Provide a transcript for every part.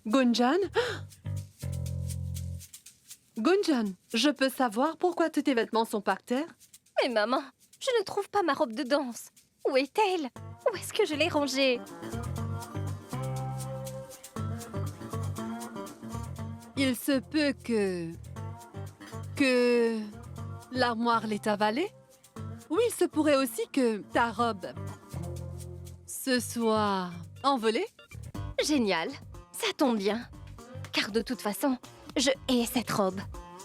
Gunjan? Gunjan, je peux savoir pourquoi tous tes vêtements sont par terre? Mais maman, je ne trouve pas ma robe de danse. Où est-elle? Où est-ce que je l'ai rangée? Il se peut que l'armoire l'ait avalée? Ou il se pourrait aussi que ta robe se soit envolée? Génial, ça tombe bien. Car de toute façon, je hais cette robe.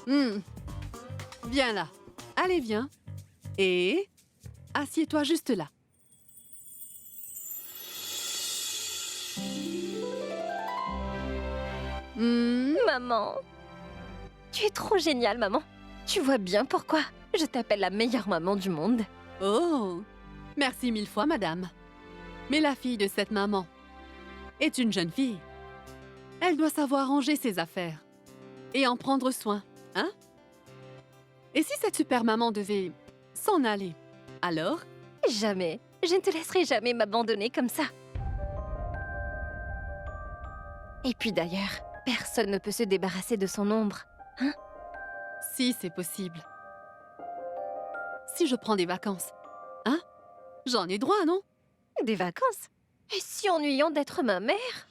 Viens là. Allez, viens. Et assieds-toi juste là. Maman, tu es trop géniale, maman. Tu vois bien pourquoi je t'appelle la meilleure maman du monde. Oh, merci mille fois, madame. Mais la fille de cette maman est une jeune fille. Elle doit savoir ranger ses affaires et en prendre soin, hein? Et si cette super maman devait s'en aller, alors? Jamais. Je ne te laisserai jamais m'abandonner comme ça. Et puis d'ailleurs, personne ne peut se débarrasser de son ombre, hein? Si c'est possible. Si je prends des vacances, hein? J'en ai droit, non? Des vacances? Et si ennuyant d'être ma mère?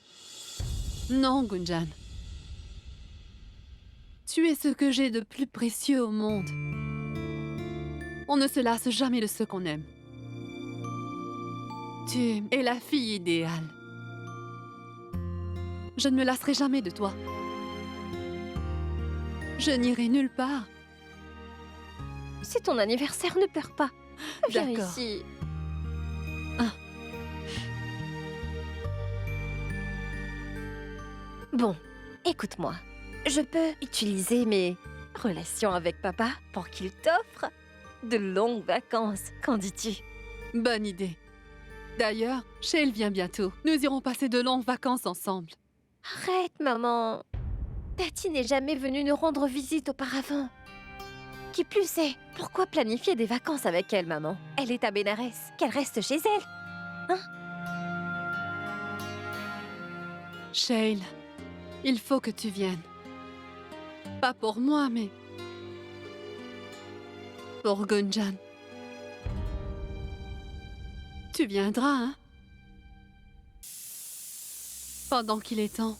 Non, Gunjan. Tu es ce que j'ai de plus précieux au monde. On ne se lasse jamais de ce qu'on aime. Tu es la fille idéale. Je ne me lasserai jamais de toi. Je n'irai nulle part. C'est ton anniversaire, ne pleure pas. Viens D'accord. ici. Ah. Bon, écoute-moi. Je peux utiliser mes relations avec papa pour qu'il t'offre de longues vacances. Qu'en dis-tu? Bonne idée. D'ailleurs, Shale vient bientôt. Nous irons passer de longues vacances ensemble. Arrête, maman. Tati n'est jamais venue nous rendre visite auparavant. Qui plus est, pourquoi planifier des vacances avec elle, maman? Elle est à Bénarès, qu'elle reste chez elle. Shale, il faut que tu viennes. Pas pour moi, mais pour Gunjan. Tu viendras, hein? Pendant qu'il est temps.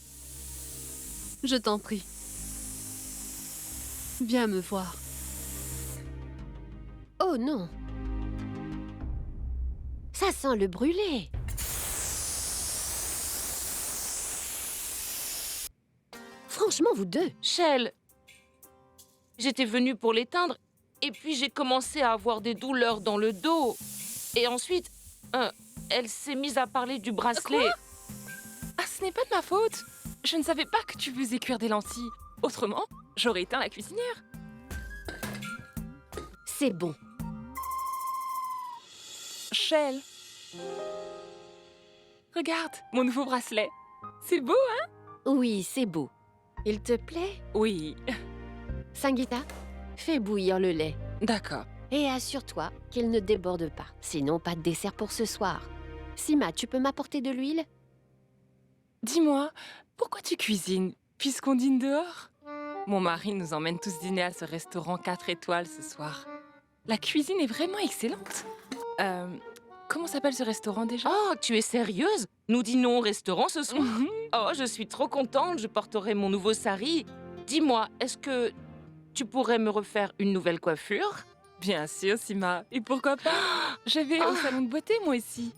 Je t'en prie. Viens me voir. Oh non! Ça sent le brûlé! Franchement, vous deux! Shale, j'étais venue pour l'éteindre et puis j'ai commencé à avoir des douleurs dans le dos. Et ensuite, elle s'est mise à parler du bracelet. Quoi? Ah, ce n'est pas de ma faute. Je ne savais pas que tu faisais cuire des lentilles. Autrement, j'aurais éteint la cuisinière. C'est bon. Shale, regarde mon nouveau bracelet. C'est beau, hein? Oui, c'est beau. Il te plaît? Oui, Sangeeta, fais bouillir le lait. d'accord. Et assure-toi qu'il ne déborde pas. Sinon, pas de dessert pour ce soir. Sima, tu peux m'apporter de l'huile? Dis-moi, pourquoi tu cuisines puisqu'on dîne dehors? Mon mari nous emmène tous dîner à ce restaurant 4 étoiles ce soir. La cuisine est vraiment excellente. Comment s'appelle ce restaurant déjà? Oh, tu es sérieuse? Nous dînons au restaurant ce soir? Mhm. Oh, je suis trop contente, je porterai mon nouveau sari. Dis-moi, est-ce que tu pourrais me refaire une nouvelle coiffure? Bien sûr, Sima. Et pourquoi pas? Je vais au salon de beauté, moi aussi.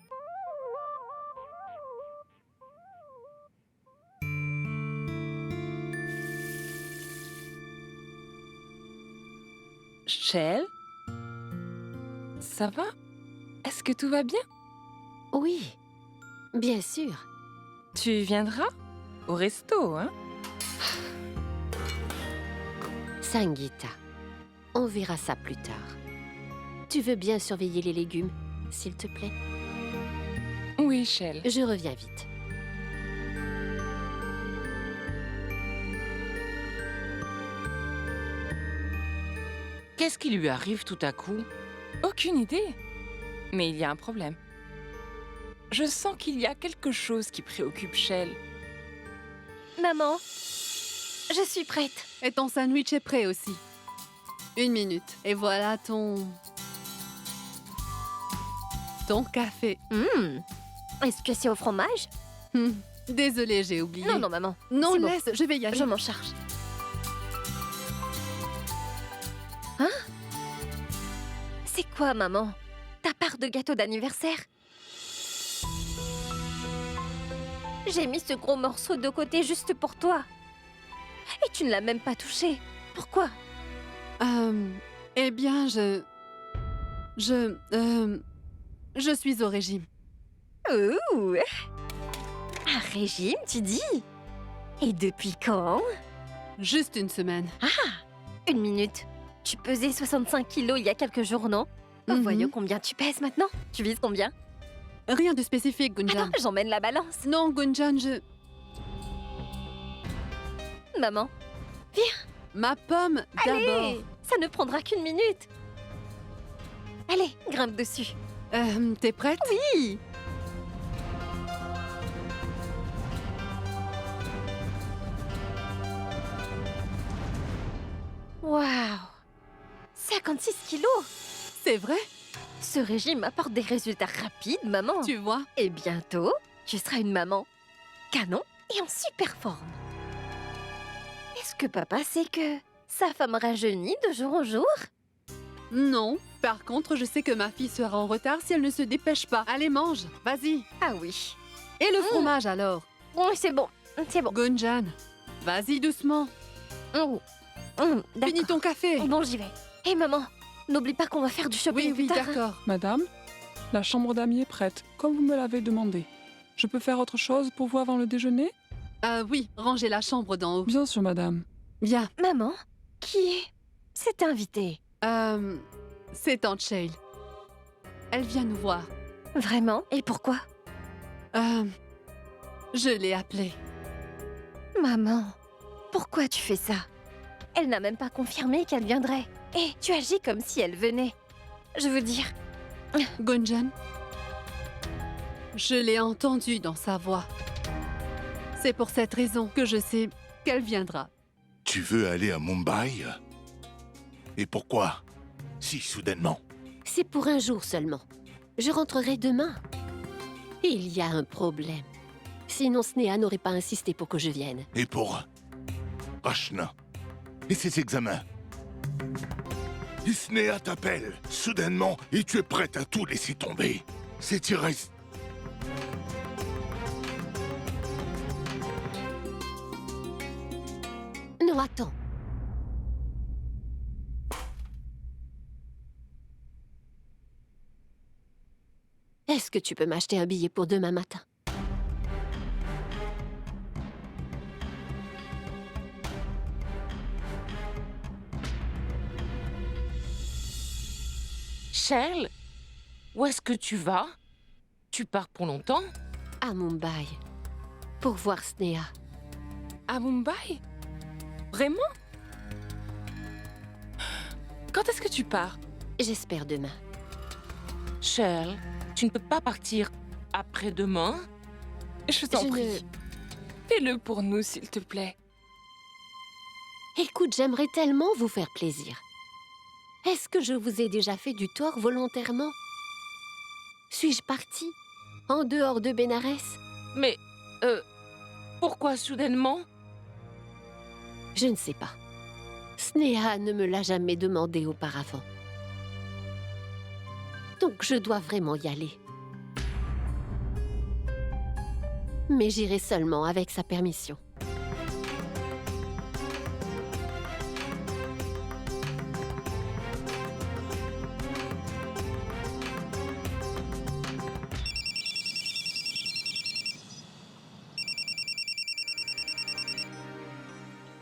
Shale? Ça va? Est-ce que tout va bien? Oui, bien sûr. Tu viendras? Au resto, hein? Sangeeta, on verra ça plus tard. Tu veux bien surveiller les légumes, s'il te plaît? Oui, Shale. Je reviens vite. Qu'est-ce qui lui arrive tout à coup? Aucune idée. Mais il y a un problème. Je sens qu'il y a quelque chose qui préoccupe Shale. Maman, je suis prête. Et ton sandwich est prêt aussi. 1 minute. Et voilà ton café. Est-ce que c'est au fromage? Désolée, j'ai oublié. Non, non, maman. Non, c'est bon. laisse, je vais y aller. Je m'en charge. Hein? C'est quoi, maman? Ta part de gâteau d'anniversaire? J'ai mis ce gros morceau de côté juste pour toi. Et tu ne l'as même pas touché. Pourquoi? Eh bien, je suis au régime. Ouh! Un régime, tu dis? Et depuis quand? Juste 1 semaine. 1 minute. Tu pesais 65 kilos il y a quelques jours, non? Mhm. Voyons combien tu pèses maintenant. Tu vises combien? Rien de spécifique, Gunjan. Attends, j'emmène la balance. Non, Gunjan, Maman, ma pomme, d'abord. allez! Ça ne prendra qu'1 minute. Allez, grimpe dessus. T'es prête? Oui! Waouh! 56 kilos! C'est vrai? Ce régime apporte des résultats rapides, maman. Tu vois? Et bientôt, tu seras une maman canon et en super forme. Est-ce que papa sait que sa femme rajeunit de jour en jour? Non. Par contre, je sais que ma fille sera en retard si elle ne se dépêche pas. Allez, mange. Vas-y. Ah oui. Et le fromage, alors? Oh, c'est bon, c'est bon. Gunjan, vas-y doucement. Finis D'accord. ton café. Bon, j'y vais. Hé, maman, n'oublie pas qu'on va faire du shopping Oui, plus tard. hein. d'accord. Madame, la chambre d'amis est prête, comme vous me l'avez demandé. Je peux faire autre chose pour vous avant le déjeuner? Oui, rangez la chambre d'en haut. Bien sûr, madame. Bien. Maman, qui est cette invitée? C'est Tante Shale. Elle vient nous voir. Vraiment? Et pourquoi? Je l'ai appelée. Maman, pourquoi tu fais ça? Elle n'a même pas confirmé qu'elle viendrait. Et tu agis comme si elle venait. Je veux dire, Gunjan, je l'ai entendue dans sa voix. C'est pour cette raison que je sais qu'elle viendra. Tu veux aller à Mumbai? Et pourquoi? Si soudainement. C'est pour un jour seulement. Je rentrerai demain. Il y a un problème. Sinon, Sneha n'aurait pas insisté pour que je vienne. Et pour Rachna et ses examens. Sneha t'appelle soudainement et tu es prête à tout laisser tomber. C'est irrésistible. Non, attends. Est-ce que tu peux m'acheter un billet pour demain matin? Shell, où est-ce que tu vas? Tu pars pour longtemps? À Mumbai. Pour voir Sneha. À Mumbai? Vraiment? Quand est-ce que tu pars? J'espère demain. Shell, tu ne peux pas partir après-demain? Je t'en Je prie. ne- Fais-le pour nous, s'il te plaît. Écoute, j'aimerais tellement vous faire plaisir. Est-ce que je vous ai déjà fait du tort volontairement? Suis-je partie? En dehors de Bénarès? Mais, pourquoi soudainement? Je ne sais pas. Sneha ne me l'a jamais demandé auparavant. Donc je dois vraiment y aller. Mais j'irai seulement avec sa permission.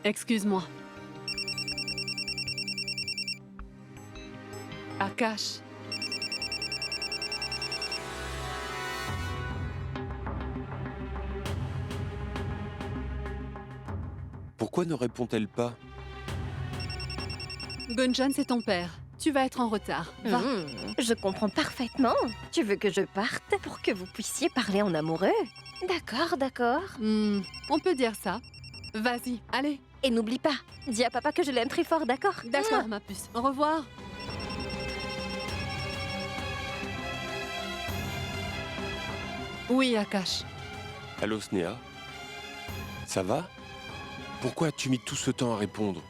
Excuse-moi. Akash. Pourquoi ne répond-elle pas? Gunjan, c'est ton père. Tu vas être en retard. Va. Je comprends parfaitement. Tu veux que je parte pour que vous puissiez parler en amoureux? D'accord, d'accord. On peut dire ça. Vas-y, allez. Et n'oublie pas, dis à papa que je l'aime très fort, d'accord? D'accord, ma puce. Au revoir. Oui, Akash. Allô, Snéha? Ça va? Pourquoi as-tu mis tout ce temps à répondre?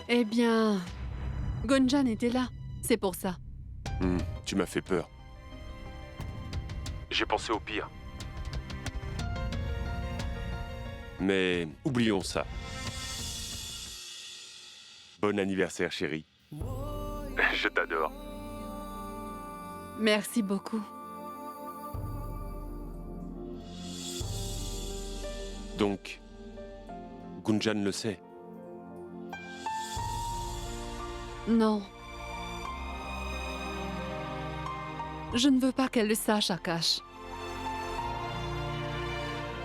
Eh bien, Gunjan était là. C'est pour ça. Tu m'as fait peur. J'ai pensé au pire. Mais oublions ça. Bon anniversaire, chérie. Je t'adore. Merci beaucoup. Donc, Gunjan le sait. Non. Je ne veux pas qu'elle le sache, Akash.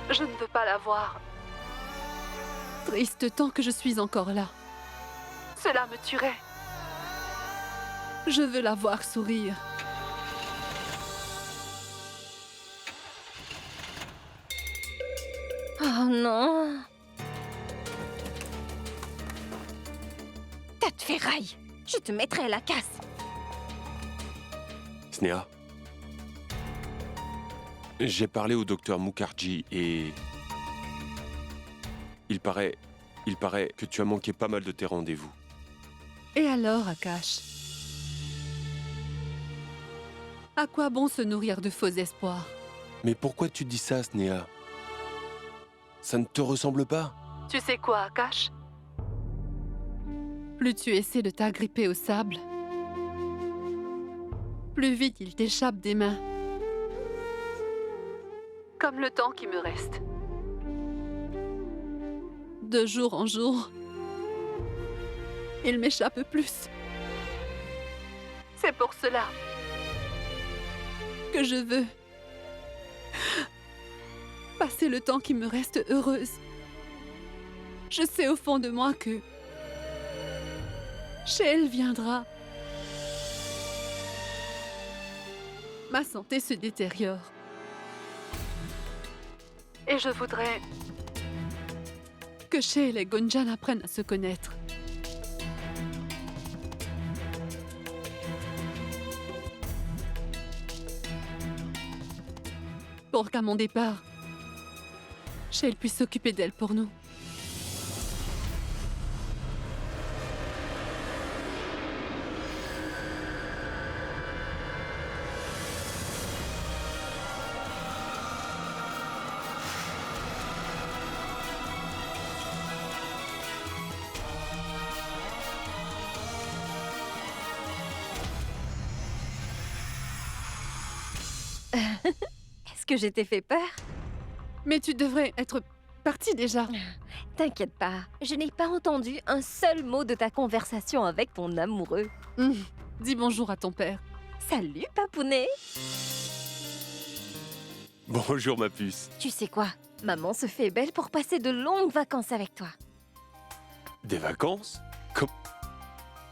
Je ne veux pas la voir. Triste tant que je suis encore là. Cela me tuerait. Je veux la voir sourire. Oh non! T'as de ferraille! Je te mettrai à la casse! Snéha, j'ai parlé au docteur Mukherjee et... Il paraît que tu as manqué pas mal de tes rendez-vous. Et alors, Akash? À quoi bon se nourrir de faux espoirs? Mais pourquoi tu dis ça, Snéha? Ça ne te ressemble pas? Tu sais quoi, Akash? Plus tu essaies de t'agripper au sable, plus vite il t'échappe des mains. Comme le temps qui me reste. De jour en jour, il m'échappe plus. C'est pour cela que je veux passer le temps qui me reste heureuse. Je sais au fond de moi que Shale viendra. Ma santé se détériore. Et je voudrais que Shale et Gunjan apprennent à se connaître. Pour qu'à mon départ, Shale puisse s'occuper d'elle pour nous. Est-ce que je t'ai fait peur? Mais tu devrais être partie déjà. T'inquiète pas, je n'ai pas entendu un seul mot de ta conversation avec ton amoureux. Dis bonjour à ton père. Salut, papounet! Bonjour, ma puce. Tu sais quoi? Maman se fait belle pour passer de longues vacances avec toi. Des vacances?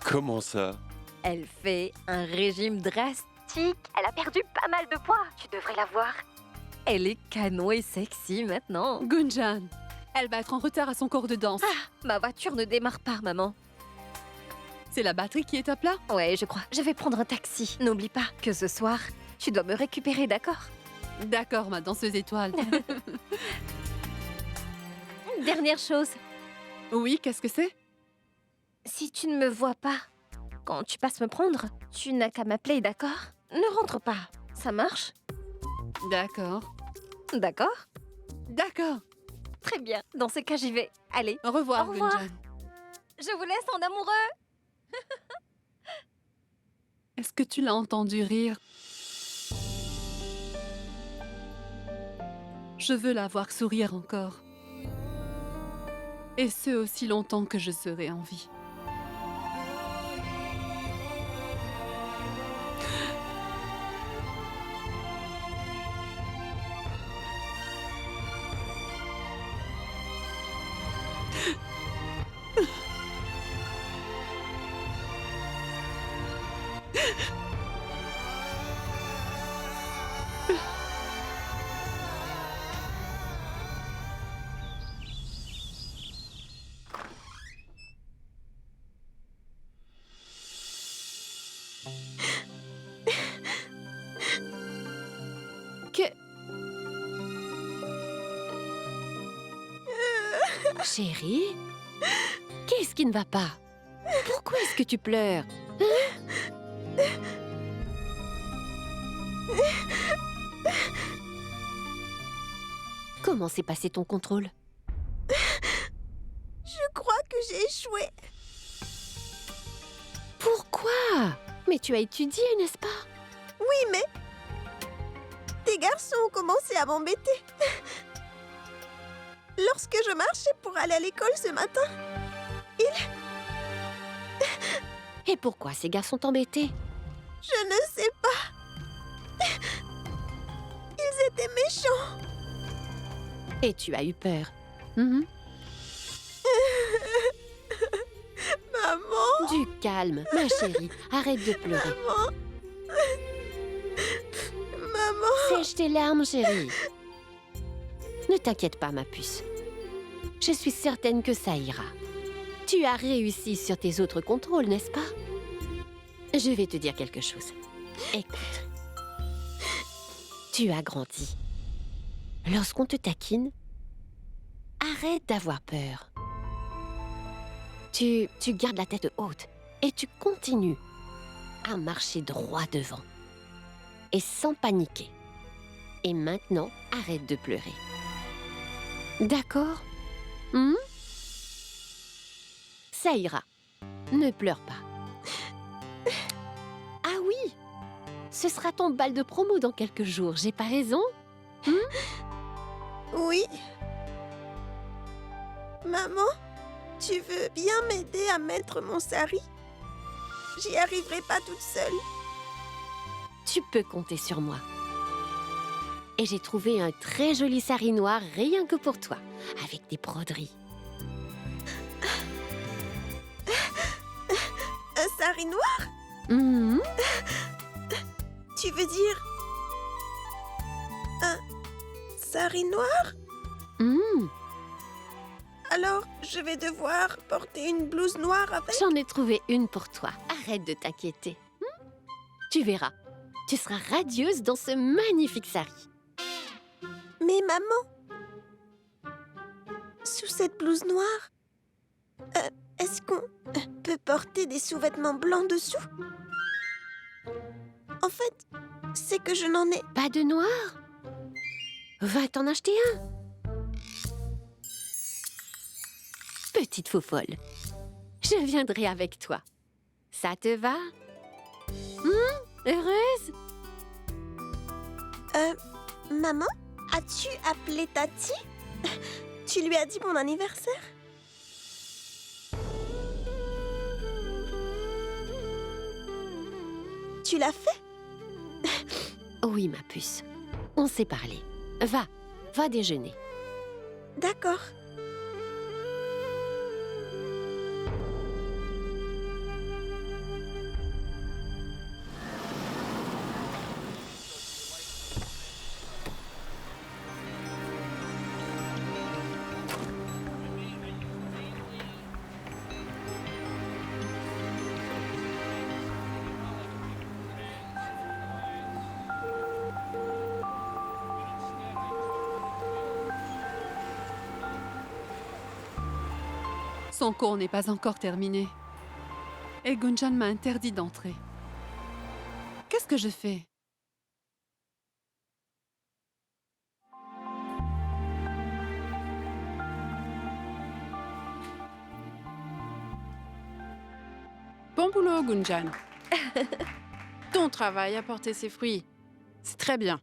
Comment ça? Elle fait un régime drastique. Elle a perdu pas mal de poids. Tu devrais la voir. Elle est canon et sexy maintenant. Gunjan, elle va être en retard à son cours de danse. Ma voiture ne démarre pas, maman. C'est la batterie qui est à plat? Ouais, je crois. Je vais prendre un taxi. N'oublie pas que ce soir, tu dois me récupérer, d'accord? D'accord, ma danseuse étoile. Dernière chose. Oui, qu'est-ce que c'est? Si tu ne me vois pas, quand tu passes me prendre, tu n'as qu'à m'appeler, d'accord? Ne rentre pas. Ça marche? D'accord. D'accord? D'accord. Très bien. Dans ce cas, j'y vais. Allez, Au revoir, Au revoir. Gunjan. je vous laisse en amoureux. Est-ce que tu l'as entendu rire? Je veux la voir sourire encore. Et ce aussi longtemps que je serai en vie. Chérie, qu'est-ce qui ne va pas? Pourquoi est-ce que tu pleures? Comment s'est passé ton contrôle? Je crois que j'ai échoué. Pourquoi? Mais tu as étudié, n'est-ce pas? Oui, mais... Des garçons ont commencé à m'embêter. Lorsque je marchais pour aller à l'école ce matin, Et pourquoi ces gars sont embêtés? je ne sais pas. Ils étaient méchants. Et tu as eu peur. Mhm. Maman, Du calme, ma chérie. Arrête de pleurer. maman. Sèche tes larmes, chérie. Ne t'inquiète pas, ma puce. Je suis certaine que ça ira. Tu as réussi sur tes autres contrôles, n'est-ce pas? Je vais te dire quelque chose. Écoute. Tu as grandi. Lorsqu'on te taquine, arrête d'avoir peur. Tu gardes la tête haute et tu continues à marcher droit devant. Et sans paniquer. Et maintenant, arrête de pleurer. D'accord? Ça ira. Ne pleure pas. Ah oui! Ce sera ton bal de promo dans quelques jours, j'ai pas raison? Oui. Maman, tu veux bien m'aider à mettre mon sari? J'y arriverai pas toute seule. Tu peux compter sur moi. Et j'ai trouvé un très joli sari noir rien que pour toi, avec des broderies. Un sari noir? Mhm. Tu veux dire... un sari noir? Mhm. Alors, je vais devoir porter une blouse noire avec? J'en ai trouvé une pour toi. Arrête de t'inquiéter. Tu verras. Tu seras radieuse dans ce magnifique sari. Mais maman, sous cette blouse noire, est-ce qu'on peut porter des sous-vêtements blancs dessous? En fait, c'est que je n'en ai... Pas de noir? Va t'en acheter un. Petite faux folle, je viendrai avec toi. Ça te va? Heureuse? Maman, as-tu appelé Tati? Tu lui as dit mon anniversaire? Tu l'as fait? Oui, ma puce. On s'est parlé. Va déjeuner. D'accord. Son cours n'est pas encore terminé. Et Gunjan m'a interdit d'entrer. Qu'est-ce que je fais? Bon boulot, Gunjan. Ton travail a porté ses fruits. C'est très bien.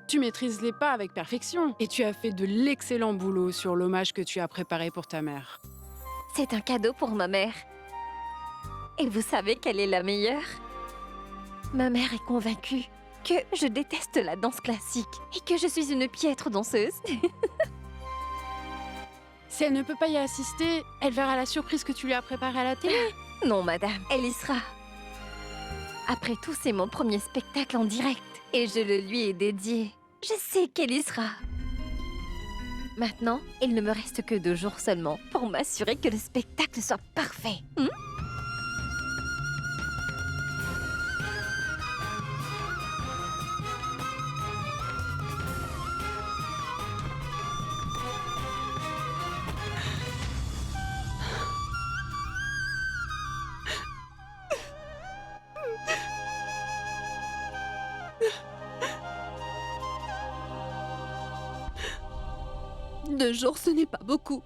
Tu maîtrises les pas avec perfection et tu as fait de l'excellent boulot sur l'hommage que tu as préparé pour ta mère. C'est un cadeau pour ma mère. Et vous savez quelle est la meilleure? Ma mère est convaincue que je déteste la danse classique et que je suis une piètre danseuse. Si elle ne peut pas y assister, elle verra la surprise que tu lui as préparée à la télé. Non, madame, elle y sera. Après tout, c'est mon premier spectacle en direct et je le lui ai dédié. Je sais qu'elle y sera. Maintenant, il ne me reste que 2 jours seulement pour m'assurer que le spectacle soit parfait. 2 jours, ce n'est pas beaucoup.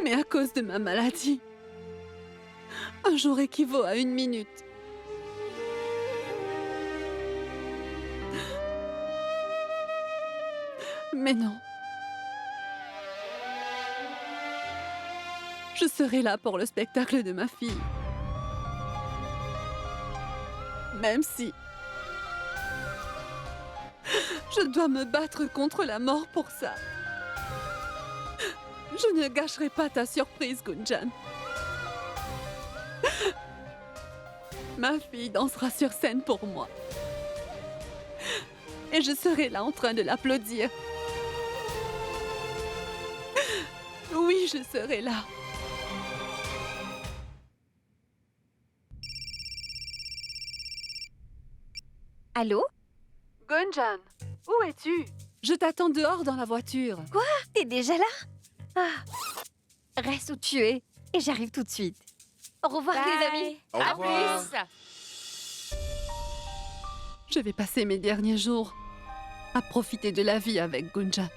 Mais à cause de ma maladie, un jour équivaut à 1 minute. Mais non. Je serai là pour le spectacle de ma fille. Même si je dois me battre contre la mort pour ça. Je ne gâcherai pas ta surprise, Gunjan. Ma fille dansera sur scène pour moi. Et je serai là en train de l'applaudir. Oui, je serai là. Allô? Gunjan, où es-tu? Je t'attends dehors dans la voiture. T'es déjà là? Ah. Reste où tu es et j'arrive tout de suite. Au revoir les amis. Au À revoir. plus. Je vais passer mes derniers jours à profiter de la vie avec Gunjan.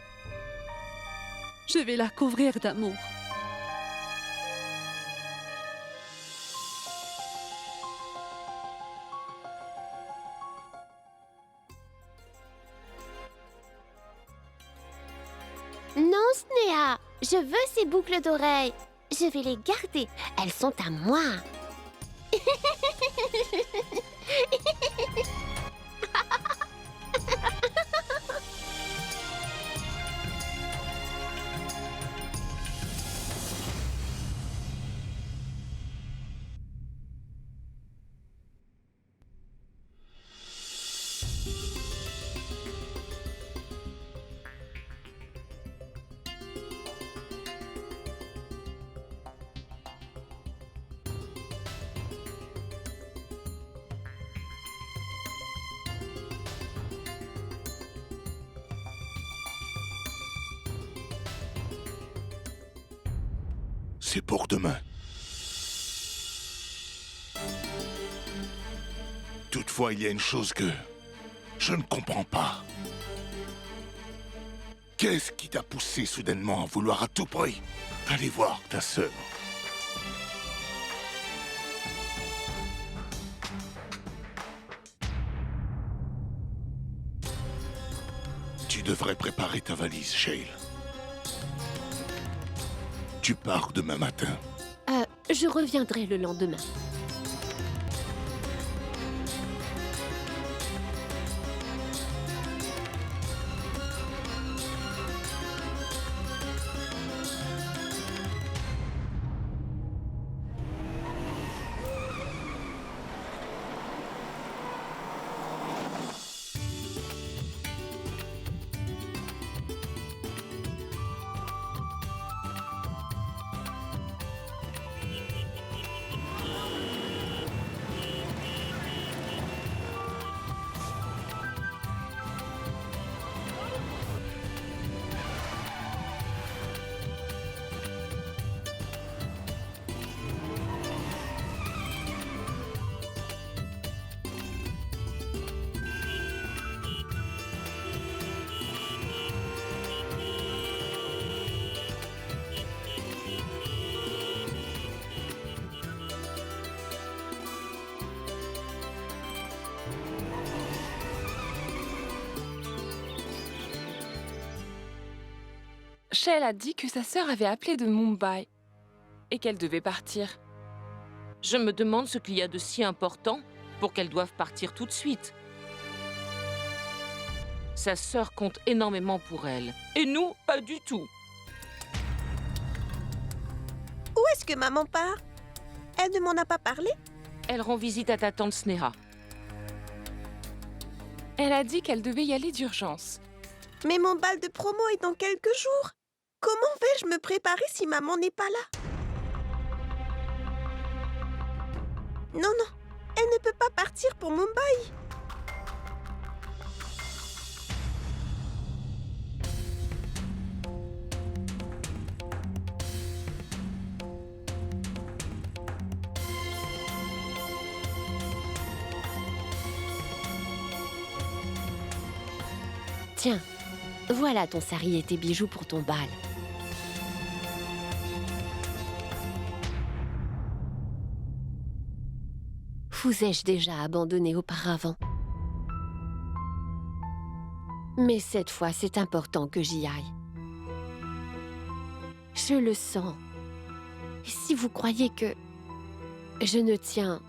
Je vais la couvrir d'amour. Non, Sneha, je veux ces boucles d'oreilles. Je vais les garder. Elles sont à moi. C'est pour demain. Toutefois, il y a une chose que je ne comprends pas. Qu'est-ce qui t'a poussé soudainement à vouloir à tout prix aller voir ta sœur? Tu devrais préparer ta valise, Shale. Tu pars demain matin. Je reviendrai le lendemain. Shale a dit que sa sœur avait appelé de Mumbai et qu'elle devait partir. Je me demande ce qu'il y a de si important pour qu'elle doive partir tout de suite. Sa sœur compte énormément pour elle. Et nous, pas du tout. Où est-ce que maman part? Elle ne m'en a pas parlé? Elle rend visite à ta tante Sneha. Elle a dit qu'elle devait y aller d'urgence. Mais mon bal de promo est dans quelques jours. Comment vais-je me préparer si maman n'est pas là? Non, non, elle ne peut pas partir pour Mumbai. Tiens, voilà ton sari et tes bijoux pour ton bal. Vous ai-je déjà abandonné auparavant? Mais cette fois, c'est important que j'y aille. Je le sens. Et si vous croyez que je ne tiens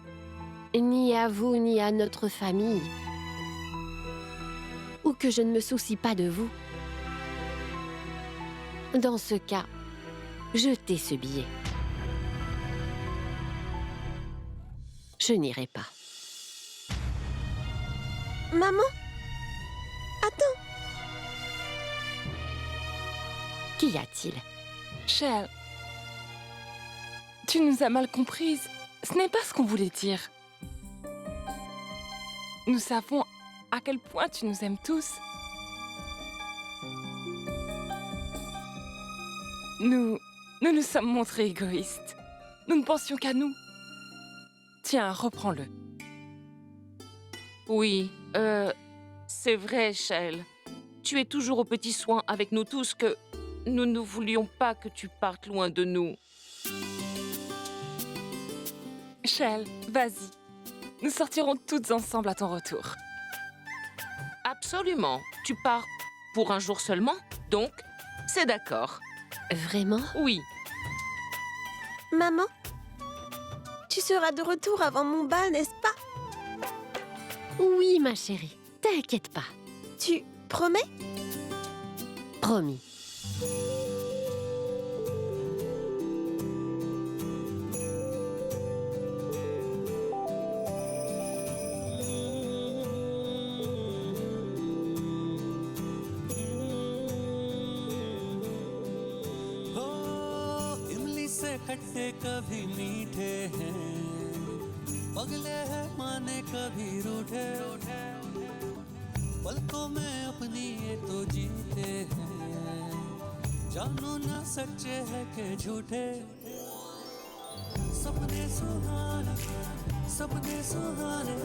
ni à vous ni à notre famille, ou que je ne me soucie pas de vous, dans ce cas, jetez ce billet. Je n'irai pas. Maman, attends. Qu'y a-t-il? Shell, tu nous as mal comprises. Ce n'est pas ce qu'on voulait dire. Nous savons à quel point tu nous aimes tous. Nous nous sommes montrés égoïstes. Nous ne pensions qu'à nous. Tiens, reprends-le. Oui, c'est vrai, Shell. Tu es toujours aux petits soins avec nous tous que nous ne voulions pas que tu partes loin de nous. Shell, vas-y. Nous sortirons toutes ensemble à ton retour. Absolument. Tu pars pour un jour seulement, donc c'est d'accord. Vraiment? Oui. Maman, tu seras de retour avant mon bal, n'est-ce pas? Oui, ma chérie. T'inquiète pas. Tu promets? Promis. खट्टे कभी मीठे हैं पगले हैं माने कभी रूठे पलकों में अपनी ये तो जीते हैं जानो ना सच्चे है के झूठे सपने सुहाने सपने सुहाने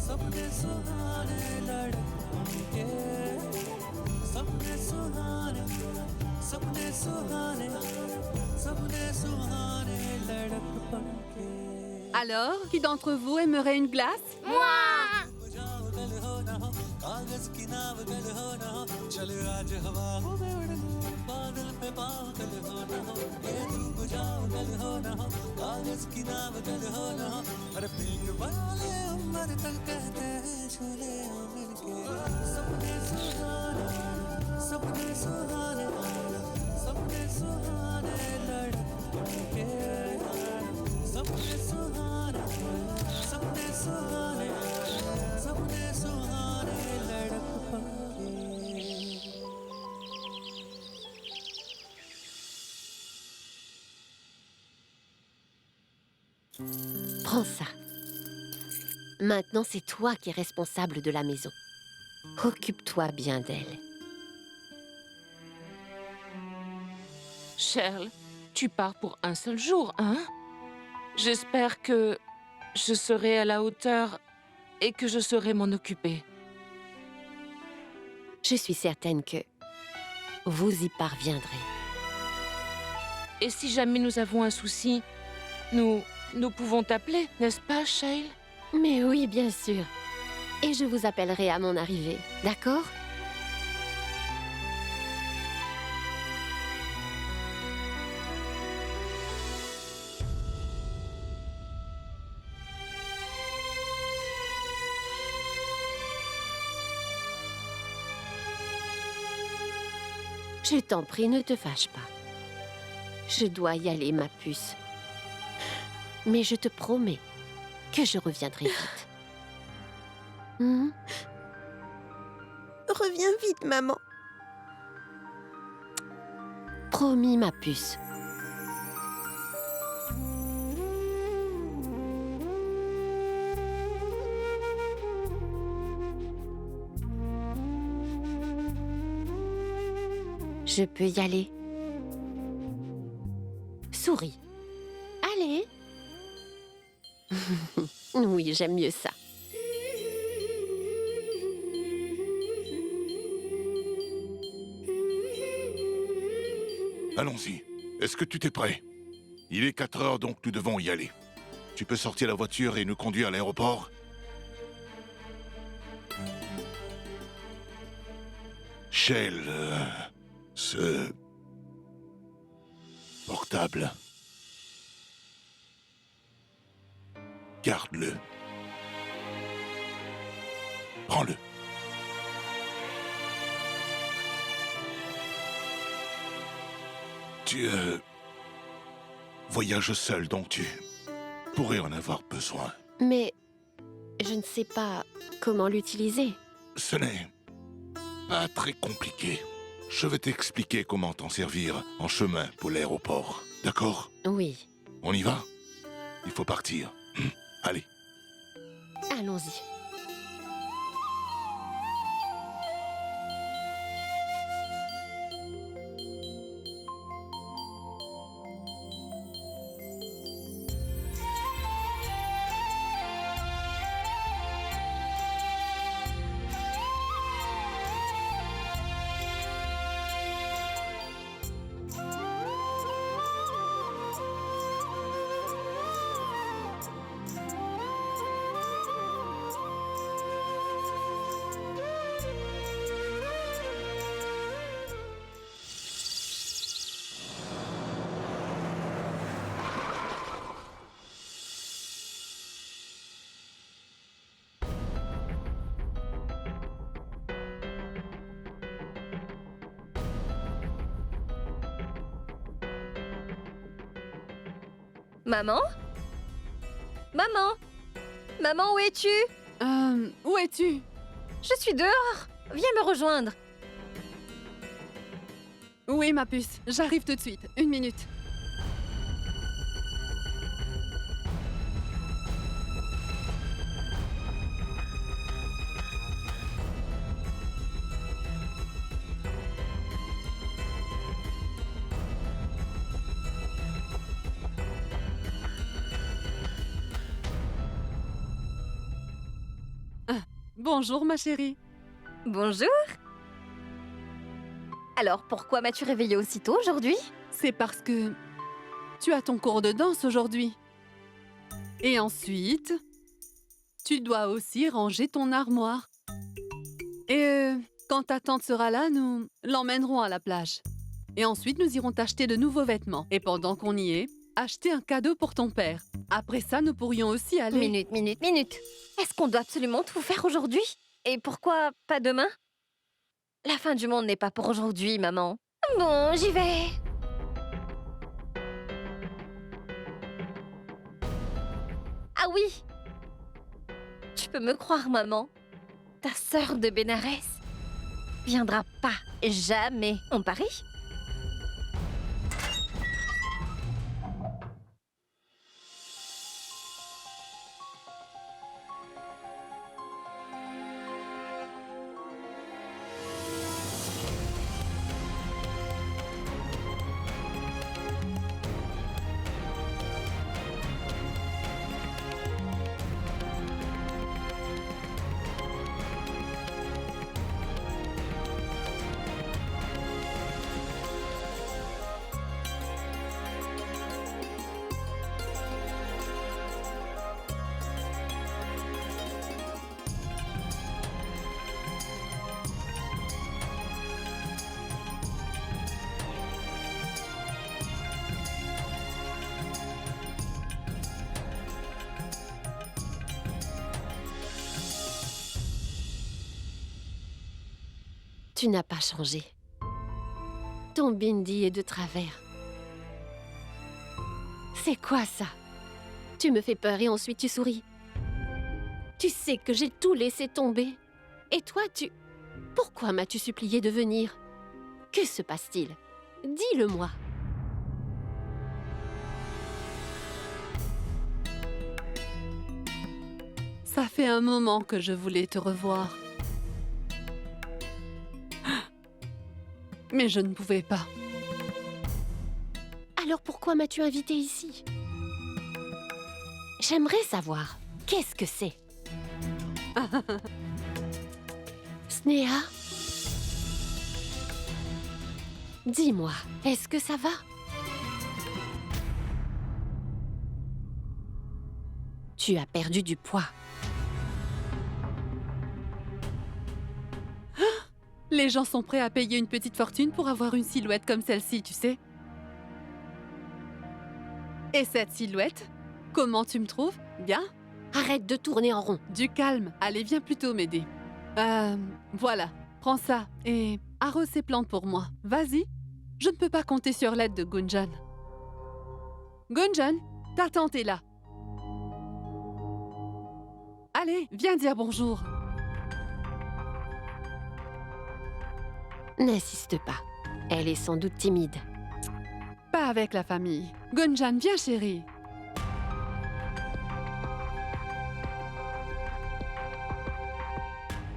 सपने सुहाने लड़के सपने सुहाने सपने सुहाने सपने सुहाने लड़कपन के। Alors, qui d'entre vous aimerait une glace? कागज की नाव गल हो ना हो चल आज हवाओं में उड़ बादल पे पागल हो ना हो ये तू बुझाओ गल हो ना हो कागज की नाव गल हो ना हो अरे पीक वाले उम्र तक कहते हैं झूले मिलके सपने सुहाने सपने सुहाने सपने सुहाने लड़के सपने सुहाने सपने सुहाने सपने सुहाने लड़के। Prends ça. Maintenant, c'est toi qui es responsable de la maison. Occupe-toi bien d'elle. Shell, tu pars pour un seul jour, hein? J'espère que je serai à la hauteur et que je saurai m'en occuper. Je suis certaine que vous y parviendrez. Et si jamais nous avons un souci, nous pouvons t'appeler, n'est-ce pas, Shell? Mais oui, bien sûr. Et je vous appellerai à mon arrivée, d'accord? Je t'en prie, ne te fâche pas. Je dois y aller, ma puce. Mais je te promets que je reviendrai vite. Reviens vite, maman. Promis, ma puce. Je peux y aller. Souris. Allez. Oui, j'aime mieux ça. Allons-y. Est-ce que tu t'es prêt? Il est 4 heures, donc nous devons y aller. Tu peux sortir la voiture et nous conduire à l'aéroport? Shell, ce portable, garde-le. Prends-le. Tu voyages seul, donc tu pourrais en avoir besoin. Mais je ne sais pas comment l'utiliser. Ce n'est pas très compliqué. Je vais t'expliquer comment t'en servir en chemin pour l'aéroport. D'accord? Oui, On y va? Il faut partir. Allez. allons-y. Maman? Maman? Maman, où es-tu? Où es-tu? Je suis dehors. Viens me rejoindre. Oui, ma puce. J'arrive tout de suite. 1 minute. Bonjour, ma chérie. Bonjour. Alors, pourquoi m'as-tu réveillée aussitôt aujourd'hui? C'est parce que tu as ton cours de danse aujourd'hui. Et ensuite, tu dois aussi ranger ton armoire. Et quand ta tante sera là, nous l'emmènerons à la plage. Et ensuite, nous irons t'acheter de nouveaux vêtements. Et pendant qu'on y est, acheter un cadeau pour ton père. Après ça, nous pourrions aussi aller... Minute. Est-ce qu'on doit absolument tout faire aujourd'hui? Et pourquoi pas demain? La fin du monde n'est pas pour aujourd'hui, maman. Bon, j'y vais. Ah oui! Tu peux me croire, maman. Ta sœur de Bénarès viendra pas jamais. On parie? Tu n'as pas changé. Ton bindi est de travers. C'est quoi ça? Tu me fais peur et ensuite tu souris. Tu sais que j'ai tout laissé tomber. Et toi, Pourquoi m'as-tu supplié de venir? Que se passe-t-il? Dis-le-moi. Ça fait un moment que je voulais te revoir. Mais je ne pouvais pas. Alors pourquoi m'as-tu invité ici? J'aimerais savoir. Qu'est-ce que c'est? Sneha? Dis-moi, est-ce que ça va? Tu as perdu du poids. Les gens sont prêts à payer une petite fortune pour avoir une silhouette comme celle-ci, tu sais. Et cette silhouette, comment tu me trouves? Bien? Arrête de tourner en rond. Du calme. Allez, viens plutôt m'aider. Voilà. Prends ça et arrose ces plantes pour moi. Vas-y. Je ne peux pas compter sur l'aide de Gunjan. Gunjan, ta tante est là. Allez, viens dire bonjour. N'insiste pas. Elle est sans doute timide. Pas avec la famille. Gunjan, viens chérie.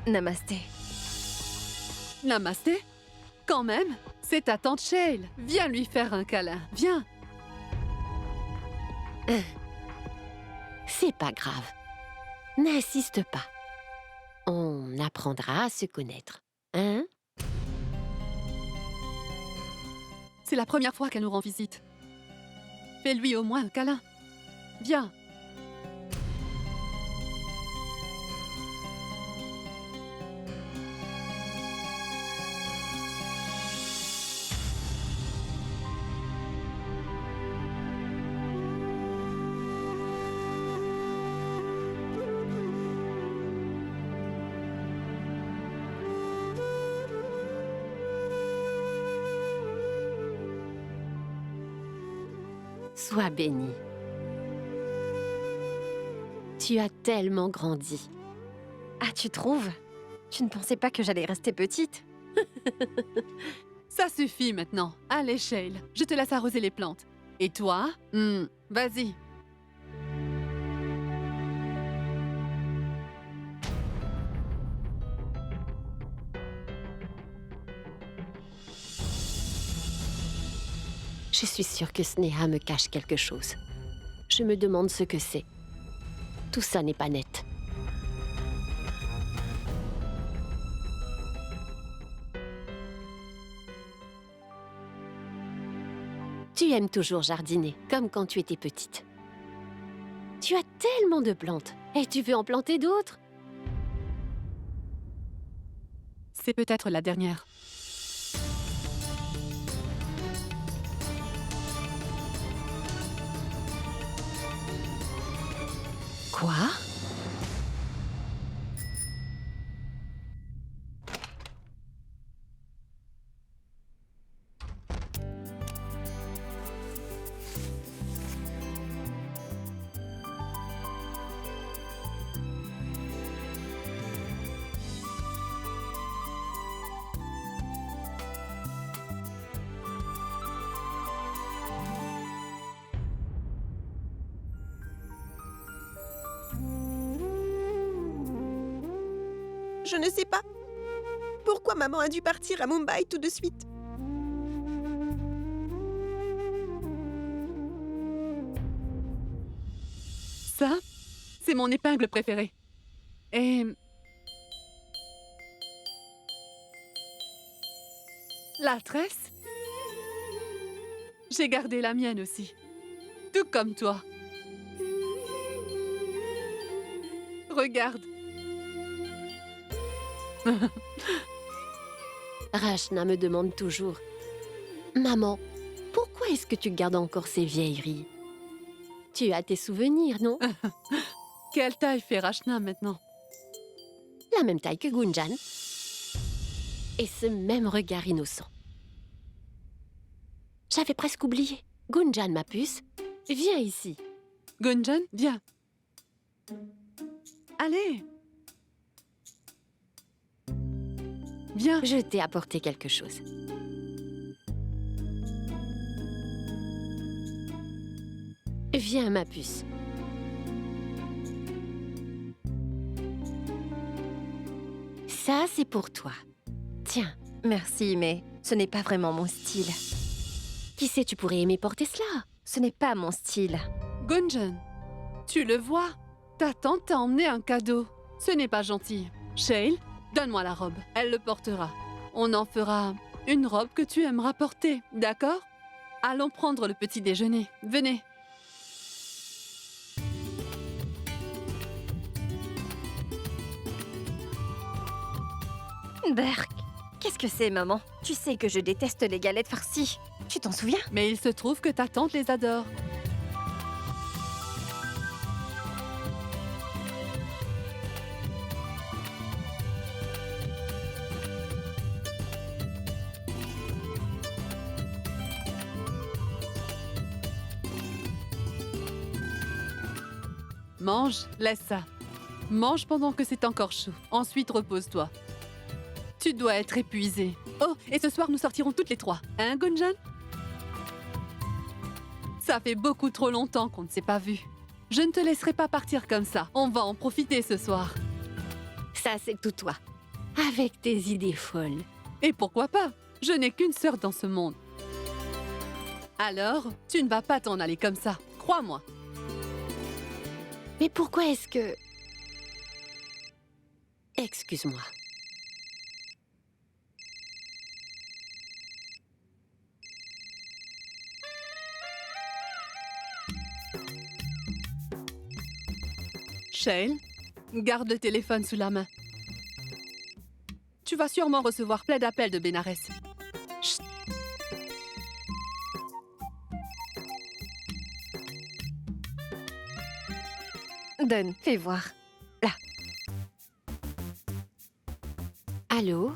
Namasté. Namasté? Quand même, c'est ta tante Shale. Viens lui faire un câlin. Viens. C'est pas grave. N'insiste pas. On apprendra à se connaître. Hein? C'est la première fois qu'elle nous rend visite. Fais-lui au moins un câlin. Viens. Sois béni. Tu as tellement grandi. Ah, tu trouves? Tu ne pensais pas que j'allais rester petite? Ça suffit maintenant. Allez, Shale, je te laisse arroser les plantes. Et toi? Vas-y. Je suis sûre que Sneha me cache quelque chose. Je me demande ce que c'est. Tout ça n'est pas net. Tu aimes toujours jardiner, comme quand tu étais petite. Tu as tellement de plantes. Et tu veux en planter d'autres? C'est peut-être la dernière. Quoi? Je ne sais pas. Pourquoi maman a dû partir à Mumbai tout de suite? Ça, c'est mon épingle préférée. Et... la tresse? J'ai gardé la mienne aussi. Tout comme toi. Regarde. Rachna me demande toujours « Maman, pourquoi est-ce que tu gardes encore ces vieilleries? Tu as tes souvenirs, non ?» Quelle taille fait Rachna maintenant? La même taille que Gunjan. Et ce même regard innocent. J'avais presque oublié. Gunjan, ma puce, viens ici. Gunjan, viens. Allez. Viens. Je t'ai apporté quelque chose. Viens, ma puce. Ça, c'est pour toi. Tiens. Merci, mais ce n'est pas vraiment mon style. Qui sait, tu pourrais aimer porter cela. Ce n'est pas mon style. Gunjan, tu le vois? Ta tante t'a emmené un cadeau. Ce n'est pas gentil. Shale, donne-moi la robe. Elle le portera. On en fera Une robe que tu aimeras porter, d'accord? Allons prendre le petit déjeuner. Venez. Berk, qu'est-ce que c'est, maman? Tu sais que je déteste les galettes farcies. Tu t'en souviens? Mais il se trouve que ta tante les adore. Mange, laisse ça. Mange pendant que c'est encore chaud. Ensuite, repose-toi. Tu dois être épuisée. Oh, et ce soir, nous sortirons toutes les trois. Hein, Gunjan? Ça fait beaucoup trop longtemps qu'on ne s'est pas vus. Je ne te laisserai pas partir comme ça. On va en profiter ce soir. Ça, c'est tout toi. Avec tes idées folles. Et pourquoi pas? Je n'ai qu'une sœur dans ce monde. Alors, tu ne vas pas t'en aller comme ça. Crois-moi. Mais pourquoi est-ce que... Excuse-moi. Shale, garde le téléphone sous la main. Tu vas sûrement recevoir plein d'appels de Bénarès. Chut. Donne, fais voir. Là. Allô?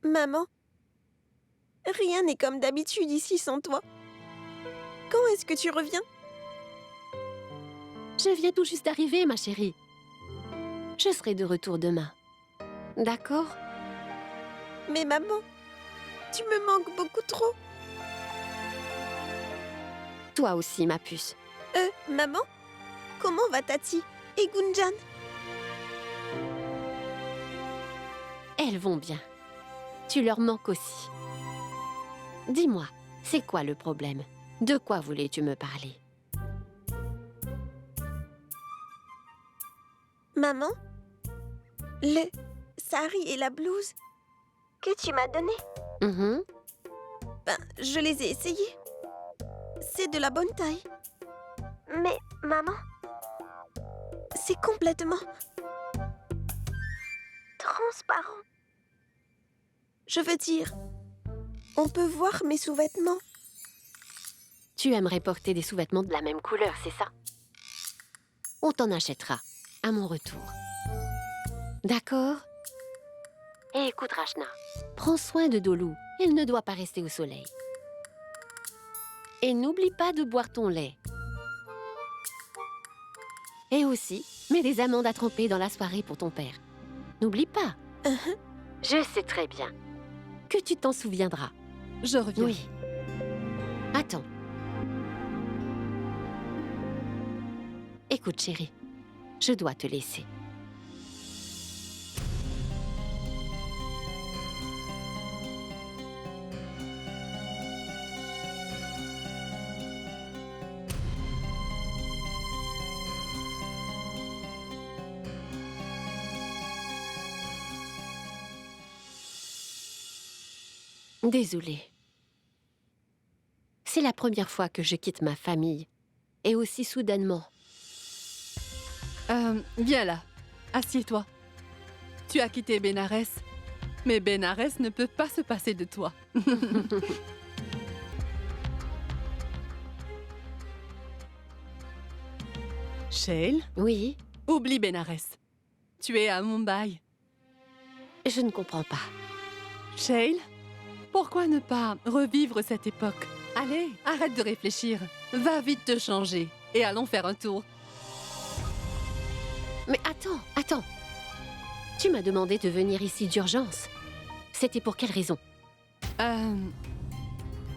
Maman, rien n'est comme d'habitude ici sans toi. Quand est-ce que tu reviens? Je viens tout juste d'arriver, ma chérie. Je serai de retour demain. D'accord? Mais maman, tu me manques beaucoup trop. Toi aussi, ma puce. Maman, comment va Tati et Gunjan? Elles vont bien. Tu leur manques aussi. Dis-moi, c'est quoi le problème? De quoi voulais-tu me parler? Maman, le sari et la blouse que tu m'as donné, Mhm. ben, je les ai essayés. C'est de la bonne taille. Mais, maman, c'est complètement transparent. Je veux dire, on peut voir mes sous-vêtements. Tu aimerais porter des sous-vêtements de la même couleur, c'est ça? On t'en achètera, à mon retour. D'accord? Et écoute, Rachna, prends soin de Dolou. Il ne doit pas rester au soleil. Et n'oublie pas de boire ton lait. Et aussi, mets des amandes à tremper dans la soirée pour ton père. N'oublie pas. Je sais très bien que tu t'en souviendras. Je reviens. Oui. Attends. Écoute, chérie, je dois te laisser. Désolée. C'est la première fois que je quitte ma famille, et aussi soudainement. Viens là. Assieds-toi. Tu as quitté Bénarès, mais Bénarès ne peut pas se passer de toi. Shale, Oui, oublie Bénarès. Tu es à Mumbai. je ne comprends pas. Shale, pourquoi ne pas revivre cette époque? Allez, arrête de réfléchir. Va vite te changer et allons faire un tour. Mais attends. Tu m'as demandé de venir ici d'urgence. C'était pour quelle raison?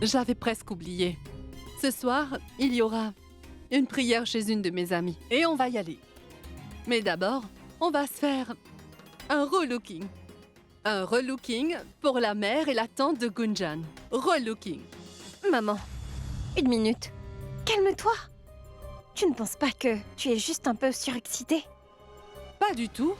J'avais presque oublié. Ce soir, il y aura une prière chez une de mes amies et on va y aller. Mais d'abord, on va se faire un relooking. Un relooking pour la mère et la tante de Gunjan. Relooking. Maman, 1 minute. Calme-toi. Tu ne penses pas que tu es juste un peu surexcitée? Pas du tout.